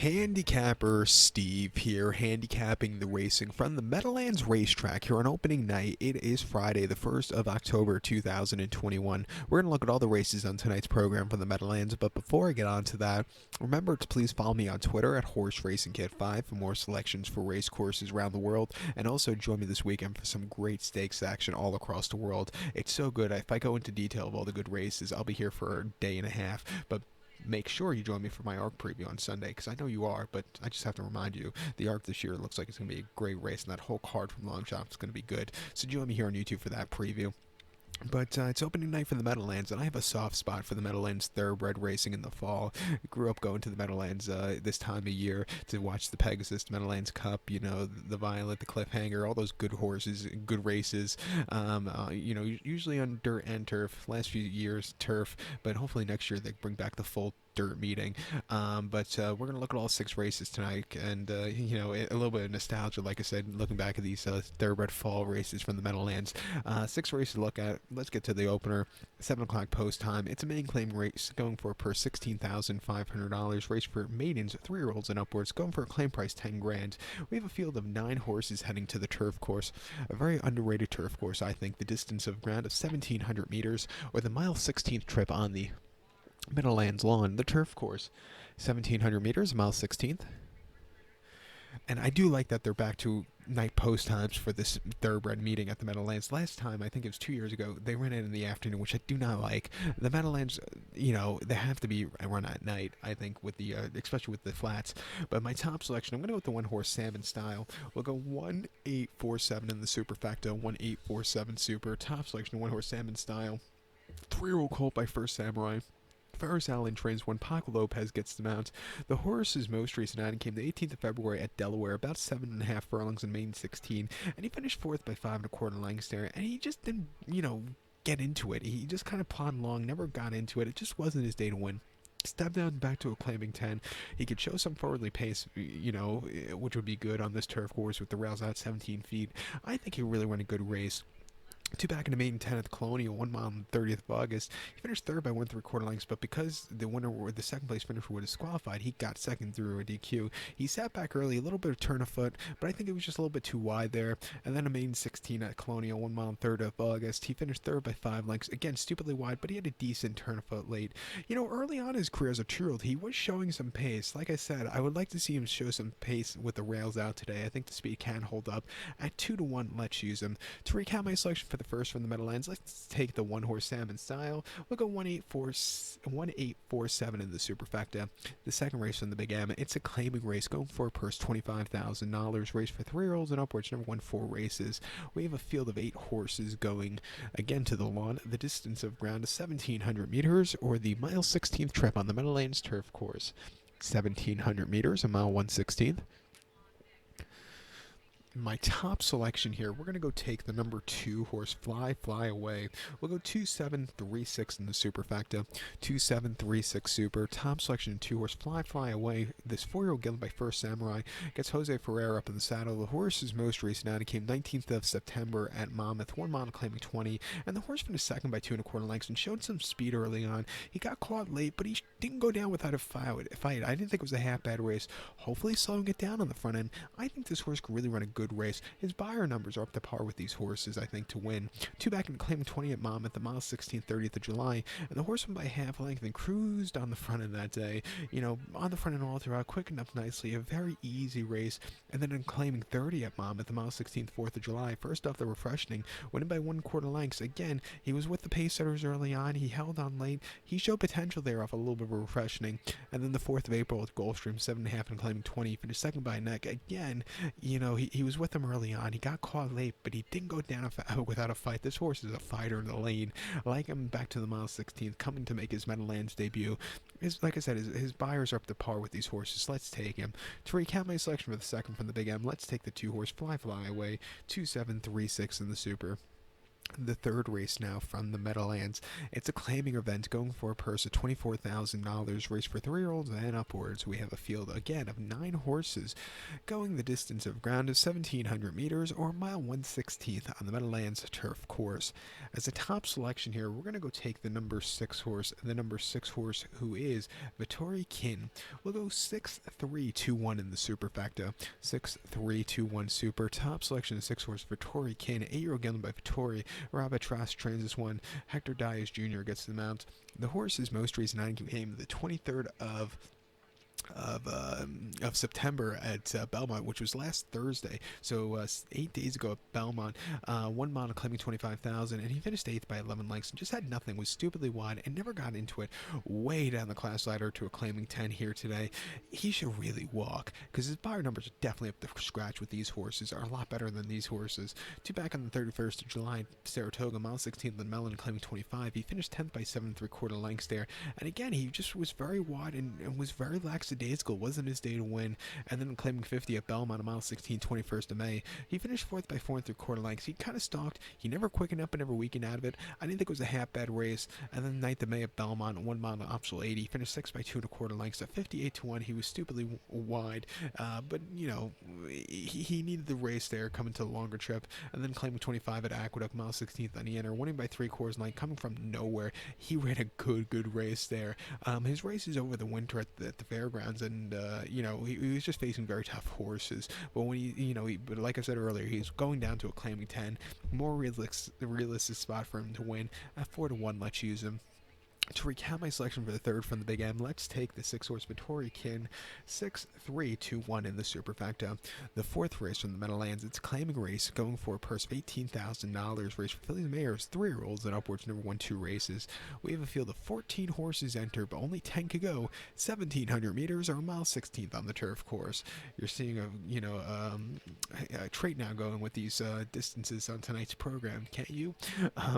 Handicapper Steve here, handicapping the racing from the Meadowlands Racetrack here on opening night. It is Friday, the 1st of October, 2021. We're going to look at all the races on tonight's program from the Meadowlands, but before I get on to that, remember to please follow me on Twitter at HorseRacingKit5 for more selections for race courses around the world, and also join me this weekend for some great stakes action all across the world. It's so good. If I go into detail of all the good races, I'll be here for a day and a half, but make sure you join me for my ARC preview on Sunday, because I know you are, but I just have to remind you, the ARC this year looks like it's going to be a great race, and that whole card from Long Shot is going to be good. So join me here on YouTube for that preview. But it's opening night for the Meadowlands, and I have a soft spot for the Meadowlands thoroughbred racing in the fall. I grew up going to the Meadowlands this time of year to watch the Pegasus, the Meadowlands Cup, the Violet, the Cliffhanger, all those good horses, good races. Usually on dirt and turf. Last few years, turf, but hopefully next year they bring back the full dirt meeting. But we're going to look at all 6 races tonight, and a little bit of nostalgia, like I said, looking back at these thoroughbred fall races from the Meadowlands. 6 races to look at. Let's get to the opener. 7 o'clock post time. It's a maiden claim race going for per $16,500. Race for maidens, 3-year-olds and upwards, going for a claim price 10 grand. We have a field of 9 horses heading to the turf course. A very underrated turf course, I think. The distance of ground of 1,700 meters, or the mile 16th trip on the Meadowlands lawn, the turf course. 1,700 meters, mile 16th. And I do like that they're back to night post times for this thoroughbred meeting at the Meadowlands. Last time, I think it was 2 years ago, they ran it in the afternoon, which I do not like. The Meadowlands, they have to be run at night, I think, with the especially with the flats. But my top selection, I'm going to go with the 1-horse Salmon Style. We'll go 1-8-4-7 in the superfecta, 1-8-4-7 super. Top selection, 1-horse Salmon Style. 3-year-old colt by First Samurai. Ferris Allen trains when Paco Lopez gets the mount. The horse's most recent outing came the 18th of February at Delaware, about 7.5 furlongs in main 16, and he finished 4th by 5 1/4 lengths there, and he just didn't, get into it. He just kind of plodded along, never got into it. It just wasn't his day to win. Step down back to a claiming 10. He could show some forwardly pace, which would be good on this turf course with the rails out 17 feet. I think he really ran a good race. 2 back in the maiden 10 at the Colonial, 1 mile on the 30th of August. He finished 3rd by 1 3/4 lengths, but because the winner or the second place finisher was disqualified, he got 2nd through a DQ. He sat back early, a little bit of turn of foot, but I think it was just a little bit too wide there. And then a maiden 16 at Colonial, 1 mile on 3rd of August. He finished 3rd by 5 lengths. Again, stupidly wide, but he had a decent turn of foot late. Early on in his career as a 2-year-old, he was showing some pace. Like I said, I would like to see him show some pace with the rails out today. I think the speed can hold up. At 2-1, let's use him. To recap my selection for the first from the Meadowlands, let's take the 1-horse Salmon Style. We'll go 1-8-4-7 in the superfecta. The second race from the Big M, it's a claiming race going for a purse $25,000. Race for 3-year-olds and upwards, never won 4 races. We have a field of 8 horses going again to the lawn. The distance of ground is 1,700 meters, or the mile 16th trip on the Meadowlands turf course. 1,700 meters, a mile 1/16th. My top selection here, we're going to go take the number 2 horse, Fly Away. We'll go 2-7-3-6 in the superfecta, 2-7-3-6 super. Top selection, 2 horse, Fly Away. This 4-year-old given by First Samurai gets Jose Ferrer up in the saddle. The horse's most recent outing came 19th of September at Monmouth, 1 mile claiming 20, and the horse finished 2nd by 2 1/4 lengths and showed some speed early on. He got caught late, but he didn't go down without a fight. I didn't think it was a half bad race. Hopefully slowing it down on the front end. I think this horse could really run a good race. His buyer numbers are up to par with these horses, I think, to win. 2 back and claiming 20 at Monmouth, the mile 16th, 30th of July, and the horse won by half length and cruised on the front end that day. On the front end all throughout, quickened up nicely, a very easy race, and then in claiming 30 at Monmouth, the mile 16th, 4th of July, first off the refreshing, winning by 1 1/4 lengths. Again, he was with the pace setters early on, he held on late, he showed potential there off a little bit of a refreshing, and then the 4th of April with Gulfstream, 7.5 and claiming 20, he finished 2nd by a neck. Again, he was with them early on. He got caught late, but he didn't go down without a fight. This horse is a fighter in the lane. I like him back to the mile 16th, coming to make his Meadowlands debut. Like I said, his buyers are up to par with these horses. Let's take him. To recap my selection for the second from the Big M, let's take the 2 horse Fly Away, 2-7-3-6 in the super. The third race now from the Meadowlands. It's a claiming event going for a purse of $24,000, race for 3-year-olds and upwards. We have a field again of 9 horses going the distance of ground of 1,700 meters or mile 1/16 on the Meadowlands turf course. As a top selection here, we're going to go take the number 6 horse, who is Vittori Kin. We'll go 6-3-2-1 in the superfecta. 6-3-2-1 super. Top selection of 6 horse Vittori Kin, 8-year-old gelding by Vittori. Robert Trask trains this one. Hector Dias Jr. gets the mount. The horse's most recent outing came the 23rd of September at Belmont, which was last Thursday. So 8 days ago at Belmont, 1 mile claiming 25,000, and he finished 8th by 11 lengths and just had nothing. Was stupidly wide and never got into it. Way down the class ladder to a claiming 10 here today. He should really walk because his buyer numbers are definitely up to scratch with these horses. Are a lot better than these horses. Two back on the 31st of July, Saratoga, mile 16th on Mellon claiming 25. He finished 10th by 7 3/4 lengths there, and again he just was very wide and was very lackadaisical. Wasn't his day to win. And then claiming 50 at Belmont on mile 16, 21st of May. He finished 4th by 4 3/4 lengths. He kind of stalked. He never quickened up and never weakened out of it. I didn't think it was a half bad race. And then 9th of May at Belmont, 1 mile to optional 80. He finished 6th by 2 1/4 lengths at 58-1. He was stupidly wide, but you know he needed the race there, coming to the longer trip. And then claiming 25 at Aqueduct, mile 16th on Eaner, winning by 3/4 length, coming from nowhere. He ran a good race there. His races over the winter at the fairgrounds, and he was just facing very tough horses. But when but like I said earlier, he's going down to a claiming 10. More realistic spot for him to win. At 4-1, let's use him. To recap my selection for the third from the Big M, let's take the 6 horse Vittori Kin, 6-3-2-1 in the superfecta. The fourth race from the Meadowlands, it's a claiming race going for a purse of $18,000, race for fillies and mares, 3-year-olds and upwards, never won 2 races. We have a field of 14 horses enter, but only 10 could go, 1,700 meters or mile 16th on the turf course. You're seeing a trait now going with these distances on tonight's program, can't you?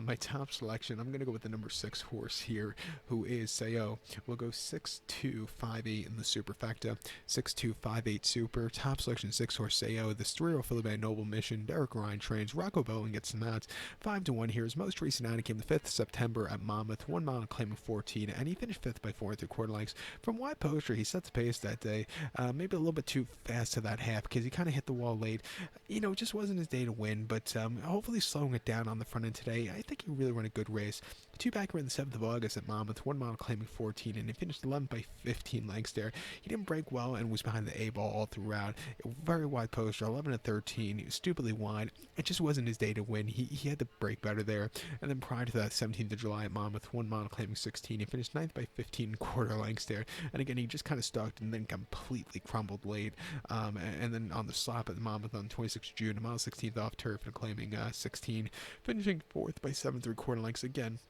My top selection, I'm going to go with the number 6 horse here, who is Sayo. We'll go 6-2-5-8 in the superfecta. 6-2-5-8 super. Top selection 6 horse Sayo. The 3-year-old filly by Noble Mission. Derek Ryan trains. Rocco Bowen gets some outs. 5-1 here. His most recent outing came the 5th of September at Monmouth. 1 mile claiming 14, and he finished 5th by 4 3/4 lengths. From wide poster, he set the pace that day. Maybe a little bit too fast to that half because he kind of hit the wall late. It just wasn't his day to win, but hopefully slowing it down on the front end today. I think he really ran a good race. 2 back around the 7th of August at Monmouth, 1 mile claiming 14, and he finished 11 by 15 lengths there. He didn't break well and was behind the A-ball all throughout. Very wide poster, 11-13. He was stupidly wide. It just wasn't his day to win. He had to break better there. And then prior to that, 17th of July at Monmouth, 1 mile claiming 16. He finished 9th by 15 1/4 lengths there. And again, he just kind of stalked and then completely crumbled late. And then on the slop at Monmouth on 26th of June, a mile 16th off turf and claiming 16, finishing 4th by 7 3/4 lengths again.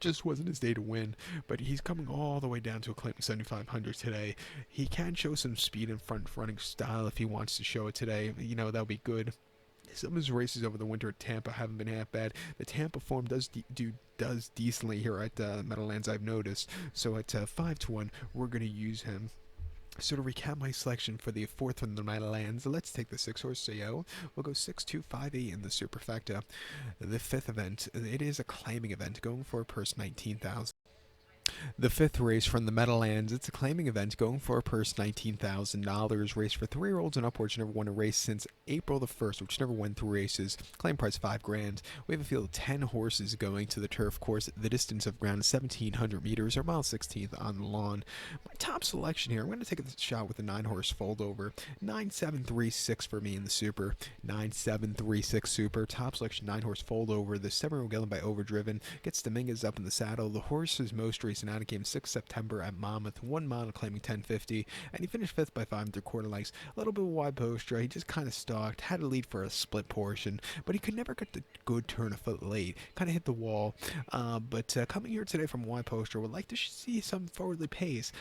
Just wasn't his day to win, but he's coming all the way down to a claiming 7,500 today. He can show some speed and front running style if he wants to show it today. That'll be good. Some of his races over the winter at Tampa haven't been half bad. The Tampa form does decently here at Meadowlands, I've noticed. So at 5-1, we're going to use him. So to recap my selection for the fourth from the Meadowlands, let's take the 6 horse Sayo. We'll go 6-2-5-8 in the superfecta. The fifth event, it is a claiming event going for a purse 19,000. The fifth race from the Meadowlands, it's a claiming event going for a purse $19,000. Race for 3-year-olds and upwards, never won a race since April the 1st, which never won 3 races. Claim price $5,000. We have a field of 10 horses going to the turf course. The distance of ground is 1,700 meters or mile 16th on the lawn. My top selection here, I'm going to take a shot with the 9 horse fold over. 9-7-3-6 for me in the super. 9-7-3-6 super. Top selection 9 horse fold over. The 7-year-old gelding by Overdriven gets Dominguez up in the saddle. The horse's most recent outing came 6 September at Monmouth, 1 mile claiming 10.50, and he finished 5th by 5 3/4 lengths. A little bit of wide posture, he just kind of stalked, had a lead for a split portion, but he could never get the good turn a foot late, kind of hit the wall. But coming here today from wide posture, would like to see some forwardly pace.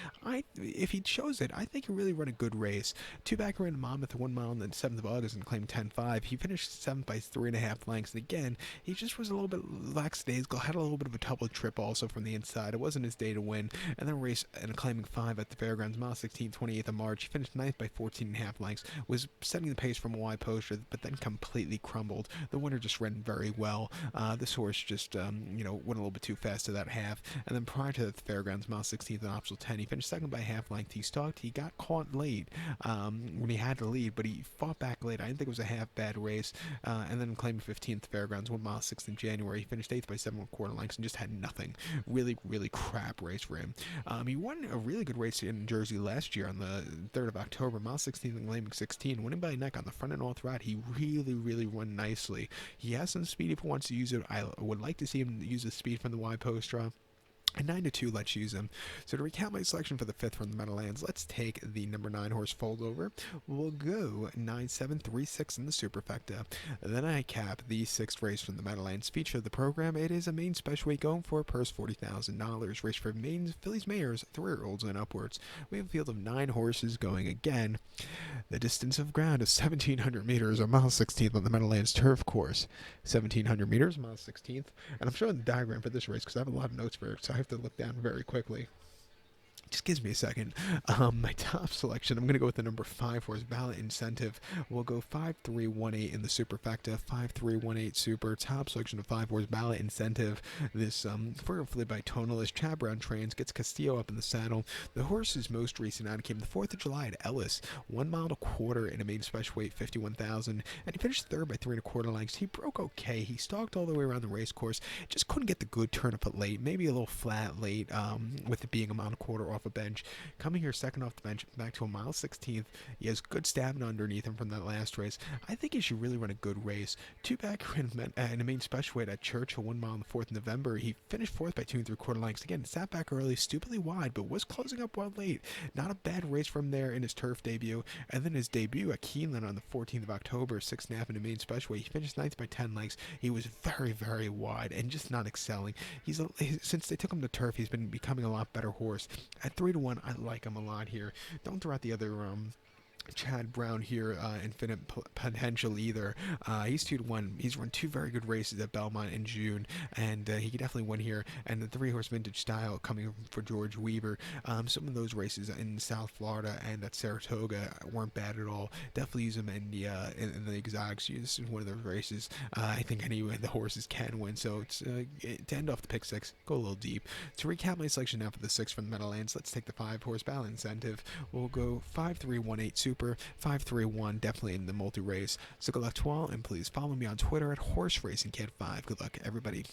If he shows it, I think he really run a good race. 2 back around Monmouth, 1 mile on the 7th of August and claimed 10.5. He finished 7th by 3.5 lengths, and again, he just was a little bit lackadaisical, had a little bit of a double trip also from the inside. It wasn't his day to win, and then a race and a claiming 5 at the Fairgrounds, mile 16, 28th of March. He finished 9th by 14.5 lengths, was setting the pace from a wide poster, but then completely crumbled. The winner just ran very well. This horse just, went a little bit too fast to that half, and then prior to the Fairgrounds, mile 16th and optional 10, he finished second by half length. He stalked, he got caught late when he had to lead, but he fought back late. I didn't think it was a half bad race, and then claiming 15th Fairgrounds, 1 mile 6th in January. He finished 8th by 7.25 lengths and just had nothing. Really, really crap race for him. He won a really good race in Jersey last year on the 3rd of October, mile 16th and claiming 16, winning by a neck on the front and all throughout. He really, really won nicely. He has some speed if he wants to use it. I would like to see him use the speed from the wide post draw. And 9-2, let's use him. So to recount my selection for the 5th from the Meadowlands, let's take the number 9 horse Fold Over. We'll go 9-7-3-6 in the superfecta. Then I cap the 6th race from the Meadowlands feature of the program. It is a main special weight going for a purse $40,000. Race for mains, fillies, mares, 3-year-olds and upwards. We have a field of 9 horses going again. The distance of ground is 1,700 meters, or mile 16th on the Meadowlands turf course. 1,700 meters, mile 16th. And I'm showing the diagram for this race because I have a lot of notes for it, so I have to look down very quickly. Just gives me a second. My top selection, I'm going to go with the number 5 horse Ballot Incentive. We'll go 5-3-1-8 in the superfecta, 5-3-1-8 super. Top selection of 5 horse Ballot Incentive. This for flip by Tonalist. Chad Brown trains, gets Castillo up in the saddle. The horse's most recent out came the 4th of July at Ellis, 1 mile and a quarter in a main special weight, 51,000, and he finished 3rd by 3.25 lengths. He broke okay. He stalked all the way around the race course, just couldn't get the good turn up at late, maybe a little flat late, with it being a mile and a quarter off a bench. Coming here second off the bench, back to a mile 16th. He has good stamina underneath him from that last race. I think he should really run a good race. 2 back in a main special weight at Churchill, 1 mile on the 4th of November. He finished 4th by 2.75 lengths. Again, sat back early, stupidly wide, but was closing up well late. Not a bad race from there in his turf debut. And then his debut at Keeneland on the 14th of October, 6.5 in a main special weight. He finished 9th by 10 lengths. He was very, very wide and just not excelling. Since they took him to turf, he's been becoming a lot better horse. At 3-1, I like him a lot here. Don't throw out the other Chad Brown here, infinite potential either. He's 2-1. He's run 2 very good races at Belmont in June, and he could definitely win here. And the 3-horse vintage style coming for George Weaver. Some of those races in South Florida and at Saratoga weren't bad at all. Definitely use them in the exotics. This is one of those races I think any of the horses can win. So it's to end off the pick 6, go a little deep. To recap my selection now for the 6 from the Meadowlands, let's take the 5 horse Ballot Incentive. We'll go 5-3-1-8 super, 5-3-1 definitely in the multi race. So good luck to all, and please follow me on Twitter at horseracingcat5. Good luck, everybody.